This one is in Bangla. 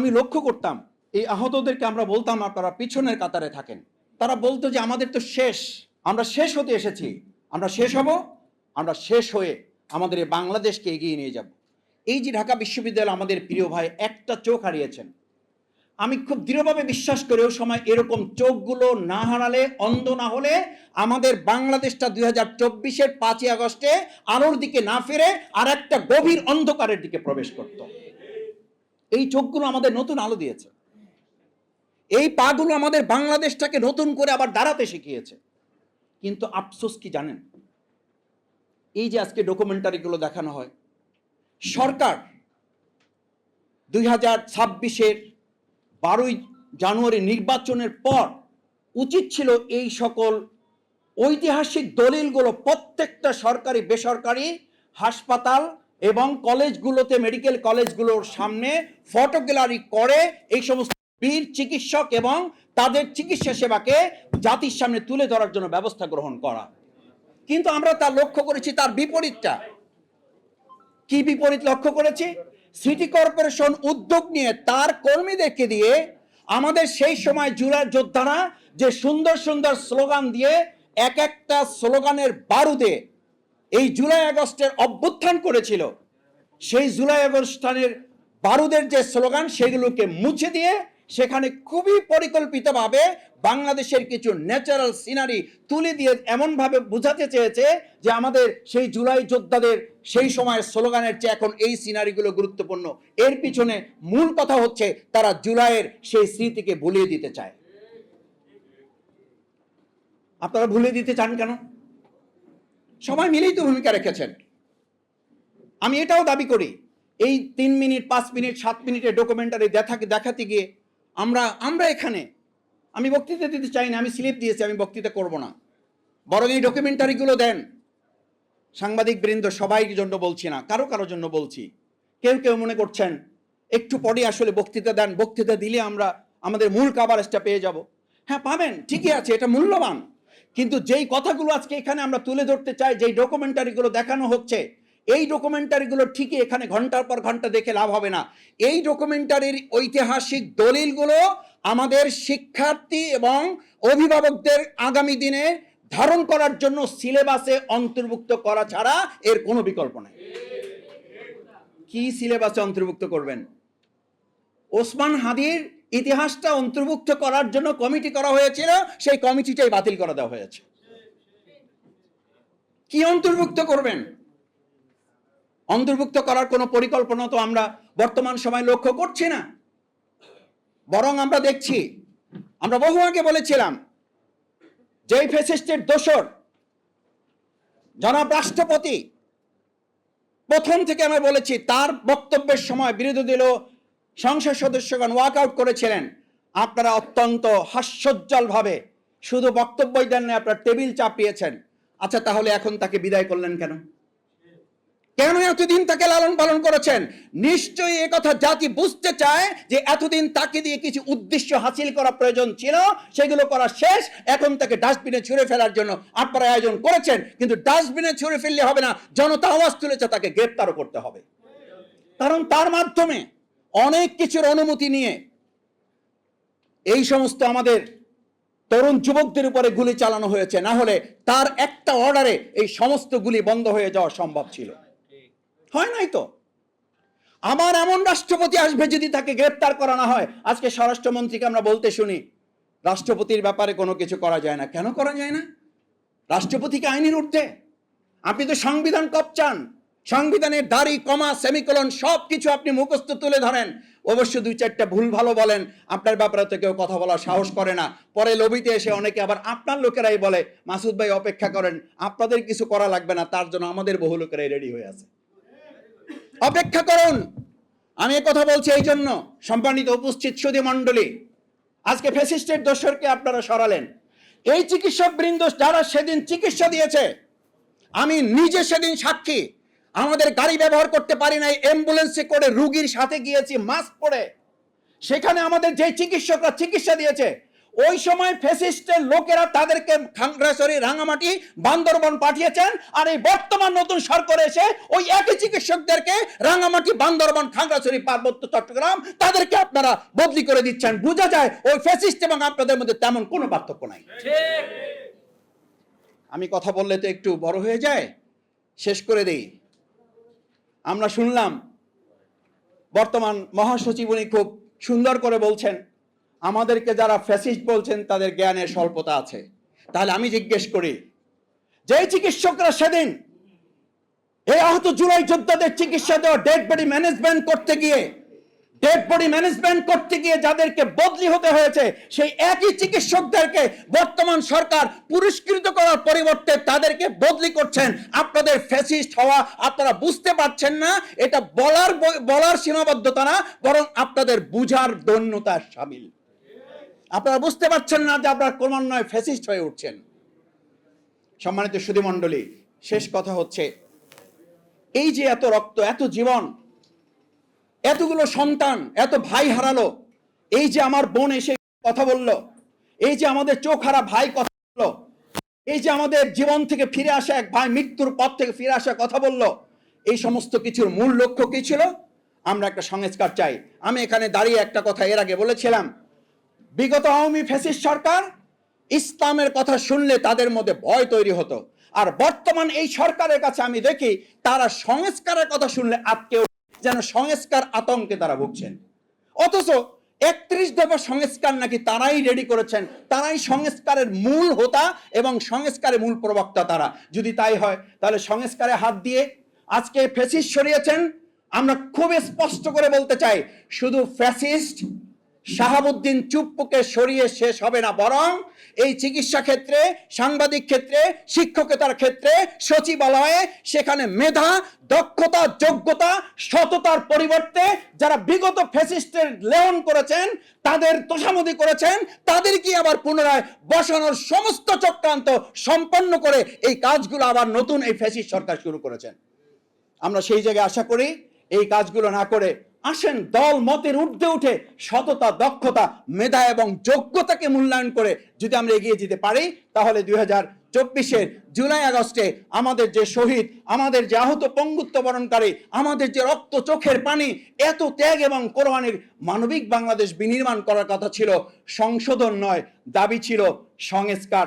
আমি লক্ষ্য করতাম এই আহতদেরকে আমরা বলতাম আপনারা পিছনের কাতারে থাকেন। তারা বলতো যে আমাদের তো শেষ, আমরা শেষ হতে এসেছি, আমরা শেষ হব, আমরা শেষ হয়ে আমাদের এই বাংলাদেশকে এগিয়ে নিয়ে যাব। এই যে ঢাকা বিশ্ববিদ্যালয় আমাদের প্রিয় ভাই একটা চোখ হারিয়েছেন, আমি খুব দৃঢ়ভাবে বিশ্বাস করি ওই সময় এরকম চোখগুলো না হারালে, অন্ধ না হলে আমাদের বাংলাদেশটা 2024-এর 5ই আগস্টে আলোর দিকে না ফিরে আর একটা গভীর অন্ধকারের দিকে প্রবেশ করত। এই চোখগুলো আমাদের নতুন আলো দিয়েছে, এই পাগুলো আমাদের বাংলাদেশটাকে নতুন করে আবার দাঁড়াতে শিখিয়েছে। কিন্তু আফসোস কি জানেন, এই যে আজকে ডকুমেন্টারিগুলো দেখানো হয়, সরকার 2026-এর 12ই জানুয়ারি নির্বাচনের পর উচিত ছিল এই সকল ঐতিহাসিক দলিলগুলো প্রত্যেকটা সরকারি বেসরকারি হাসপাতাল এবং কলেজগুলোতে, মেডিকেল কলেজগুলোর সামনে ফটো গ্যালারি করে এই সমস্ত বীর চিকিৎসক এবং তাদের চিকিৎসা সেবাকে জাতির সামনে তুলে ধরার জন্য ব্যবস্থা গ্রহণ করা। কিন্তু আমরা তা লক্ষ্য করেছি তার বিপরীতটা। কি বিপরীত লক্ষ্য করেছি? সিটি কর্পোরেশন উদ্যোগ নিয়ে তার কর্মীদেরকে দিয়ে আমাদের সেই সময় জুলাই যোদ্ধারা যে সুন্দর সুন্দর স্লোগান দিয়ে এক একটা স্লোগানের বারুদে এই জুলাই আগস্টের অভ্যুত্থান করেছিল, সেই জুলাই আগস্টের বারুদের যে স্লোগান সেগুলোকে মুছে দিয়ে সেখানে খুবই পরিকল্পিতভাবে বাংলাদেশের কিছু ন্যাচারাল সিনারি তুলে দিয়ে এমনভাবে বোঝাতে চেয়েছে যে আমাদের সেই জুলাই যোদ্ধাদের সেই সময়ের স্লোগানের চেয়ে এখন এই সিনারিগুলো গুরুত্বপূর্ণ। এর পিছনে মূল কথা হচ্ছে তারা জুলাইয়ের সেই স্মৃতিকে ভুলিয়ে দিতে চায়। আপনারা ভুলিয়ে দিতে চান কেন? সবাই মিলেই তো ভূমিকা রেখেছেন। আমি এটাও দাবি করি এই 3 মিনিট 5 মিনিট 7 মিনিটের ডকুমেন্টারি দেখাতে গিয়ে আমরা এখানে, আমি বক্তৃতা দিতে চাই না, আমি স্লিপ দিয়েছি, আমি বক্তৃতা করব না, বরং এই ডকুমেন্টারিগুলো দেন। সাংবাদিক বৃন্দ সবাইর জন্য বলছি না, কারো জন্য বলছি। কেউ কেউ মনে করছেন একটু পরে আসলে বক্তৃতা দেন, বক্তৃতা দিলে আমরা আমাদের মূল কাভারেজটা পেয়ে যাব। হ্যাঁ পাবেন, ঠিকই আছে, এটা মূল্যবান। কিন্তু যেই কথাগুলো আজকে এখানে আমরা তুলে ধরতে চাই, যেই ডকুমেন্টারিগুলো দেখানো হচ্ছে, এই ডকুমেন্টারিগুলো ঠিকই এখানে ঘন্টার পর ঘন্টা দেখে লাভ হবে না। এই ডকুমেন্টারির ঐতিহাসিক দলিলগুলো আমাদের শিক্ষার্থী এবং অভিভাবকদের আগামী দিনে ধারণ করার জন্য সিলেবাসে অন্তর্ভুক্ত করা ছাড়া এর কোনো বিকল্প নেই। কি সিলেবাসে অন্তর্ভুক্ত করবেন? ওসমান হাদির ইতিহাসটা অন্তর্ভুক্ত করার জন্য কমিটি করা হয়েছিল, সেই কমিটিটাই বাতিল করে দেওয়া হয়েছে। কি অন্তর্ভুক্ত করবেন? অন্তর্ভুক্ত করার কোনো পরিকল্পনা তো আমরা বর্তমান সময় লক্ষ্য করছি না। বরং আমরা দেখছি, আমরা বহু আগে বলেছিলাম যেই ফ্যাসিস্টের দোসর জনাব রাষ্ট্রপতি, প্রথম থেকে আমরা বলেছি তার বক্তব্যের সময় বিরোধী দল সংসদ সদস্যগণ ওয়াকআউট করেছিলেন। আপনারা অত্যন্ত হাস্যোজ্জ্বল ভাবে শুধু বক্তব্যই দেন না, আপনারা টেবিল চাপিয়েছেন। আচ্ছা, তাহলে এখন তাকে বিদায় করলেন কেন? কেন এতদিন তাকে লালন পালন করেছেন? নিশ্চয়ই এ কথা জাতি বুঝতে চায় যে এতদিন তাকে দিয়ে কিছু উদ্দেশ্য হাসিল করা প্রয়োজন ছিল, সেগুলো করা শেষ। এখন তাকে ডাস্টবিনে ছুঁড়ে ফেলার জন্য আপনারা আয়োজন করেছেন, কিন্তু ডাস্টবিনে ছুঁড়ে ফেললে হবে না, জনতা আওয়াজ তুলেছে, তাকে গ্রেপ্তারও করতে হবে। কারণ তার মাধ্যমে অনেক কিছুর অনুমতি নিয়ে এই সমস্ত আমাদের তরুণ যুবকদের উপরে গুলি চালানো হয়েছে। না হলে তার একটা অর্ডারে এই সমস্ত গুলি বন্ধ হয়ে যাওয়া সম্ভব ছিল। হয় নাই তো। আমার এমন রাষ্ট্রপতি আসবে যদি তাকে গ্রেপ্তার করা না হয়। আজকে স্বরাষ্ট্রমন্ত্রীকে আমরা বলতে শুনি রাষ্ট্রপতির ব্যাপারে কোনো কিছু করা যায় না। কেন করা যায় না? রাষ্ট্রপতিকে আইনের ঊর্ধ্বে। আপনি তো সংবিধান কপচান, সংবিধানের দাড়ি কমা সেমিকোলন সব কিছু আপনি মুখস্থ তুলে ধরেন, অবশ্য 2-4টা ভুল ভালো বলেন, আপনার ব্যাপারে তো কেউ কথা বলার সাহস করে না। পরে লবিতে এসে অনেকে আবার আপনার লোকেরাই বলে মাসুদ ভাই অপেক্ষা করেন, আপনাদের কিছু করা লাগবে না, তার জন্য আমাদের বহু লোকেরাই রেডি হয়ে আছে, অপেক্ষা করুন। আমি কথা বলছি এই জন্য, সম্মানিত উপস্থিত সুধী মণ্ডলী, আজকে ফ্যাসিস্টের দোসরকে আপনারা সরালেন। এই চিকিৎসক বৃন্দ যারা সেদিন চিকিৎসা দিয়েছে, আমি নিজে সেদিন সাক্ষী। আমাদের গাড়ি ব্যবহার করতে পারি নাই, অ্যাম্বুলেন্সে করে রুগীর সাথে গিয়েছি মাস্ক পরে। সেখানে আমাদের যে চিকিৎসকরা চিকিৎসা দিয়েছে, ওই সময় ফ্যাসিস্টের লোকেরা তাদেরকে খাগড়াছড়ি, রাঙামাটি, বান্দরবন পাঠিয়েছেন, আর এই বর্তমান নতুন সরকার এসে ওই একই চিকিৎসকদেরকে রাঙামাটি, বান্দরবন, খাগড়াছড়ি, পার্বত্য চট্টগ্রাম তাদেরকে আপনারা বদলি করে দিচ্ছেন। বোঝা যায় ওই ফ্যাসিস্ট এবং আপনাদের মধ্যে তেমন কোনো পার্থক্য নাই। আমি কথা বললে তো একটু বড় হয়ে যায়, শেষ করে দেই। আমরা শুনলাম বর্তমান মহাসচিব উনি খুব সুন্দর করে বলছেন আমাদেরকে যারা ফ্যাসিস্ট বলছেন তাদের জ্ঞানের স্বল্পতা আছে। তাহলে আমি জিজ্ঞেস করি, যে চিকিৎসকরা সেদিন এই আহত জুলাই যোদ্ধাদের চিকিৎসা দেওয়া ডেড বডি ম্যানেজমেন্ট করতে গিয়ে যাদেরকে বদলি হতে হয়েছে, সেই একই চিকিৎসকদেরকে বর্তমান সরকার পুরস্কৃত করার পরিবর্তে তাদেরকে বদলি করছেন। আপনাদের ফ্যাসিস্ট হওয়া আপনারা বুঝতে পারছেন না, এটা বলার সীমাবদ্ধতা না, বরং আপনাদের বুঝার দৈন্যতার শামিল। আপনারা বুঝতে পারছেন না যে আপনারা ক্রমান্বয়ে ফ্যাসিস্ট হয়ে উঠছেন। সম্মানিত সুধীমণ্ডলী, শেষ কথা হচ্ছে, এই যে এত রক্ত, এত জীবন, এতগুলো সন্তান, এত ভাই হারালো, এই যে আমার বোন এসে কথা বলল, এই যে আমাদের চোখ হারা ভাই কথা বলল, এই যে আমাদের জীবন থেকে ফিরে আসা এক ভাই মৃত্যুর পথ থেকে ফিরে আসা কথা বলল, এই সমস্ত কিছুর মূল লক্ষ্য কি ছিল? আমরা একটা সংস্কার চাই। আমি এখানে দাঁড়িয়ে একটা কথা এর আগে বলেছিলাম, বিগত আওয়ামী ফ্যাসিস্ট সরকার ইসলামের কথা শুনলে তাদের মধ্যে ভয় তৈরি হতো, আর বর্তমান এই সরকারের কাছে আমি দেখি তারা সংস্কারের কথা শুনলে আটকে যেন সংস্কার আতঙ্কে তারা ভুগছেন। অথচ 31 দফা সংস্কার নাকি তারাই রেডি করেছেন, তারাই সংস্কারের মূল হোতা এবং সংস্কারের মূল প্রবক্তা তারা। যদি তাই হয় তাহলে সংস্কারে হাত দিয়ে আজকে ফ্যাসিস্ট সরিয়েছেন। আমরা খুব স্পষ্ট করে বলতে চাই, শুধু ফ্যাসিস্ট শাহাবুদ্দিন চুপ্পুকে সরিয়ে শেষ হবে না, বরং এই চিকিৎসা ক্ষেত্রে, সাংবাদিক ক্ষেত্রে, শিক্ষকতার ক্ষেত্রে, সচিবালয়ে সেখানে মেধা, দক্ষতা, যোগ্যতা, সততার পরিবর্তে যারা বিগত ফ্যাসিস্টের লেহন করেছেন, তাদের তোষামোদি করেছেন, তাদেরকে আবার পুনরায় বসানোর সমস্ত চক্রান্ত সম্পন্ন করে এই কাজগুলো আবার নতুন এই ফ্যাসিস্ট সরকার শুরু করেছেন। আমরা সেই জায়গায় আশা করি এই কাজগুলো না করে আসেন দল মতের ঊর্ধ্বে উঠে সততা, দক্ষতা, মেধা এবং যোগ্যতাকে মূল্যায়ন করে যদি আমরা এগিয়ে যেতে পারি, তাহলে 2024-এর জুলাই আগস্টে আমাদের যে শহীদ, আমাদের যে আহত পঙ্গুত্ব বরণকারী, আমাদের যে রক্ত চোখের পানি, এত ত্যাগ এবং কোরবানির মানবিক বাংলাদেশ বিনির্মাণ করার কথা ছিল, সংশোধন নয়, দাবি ছিল সংস্কার।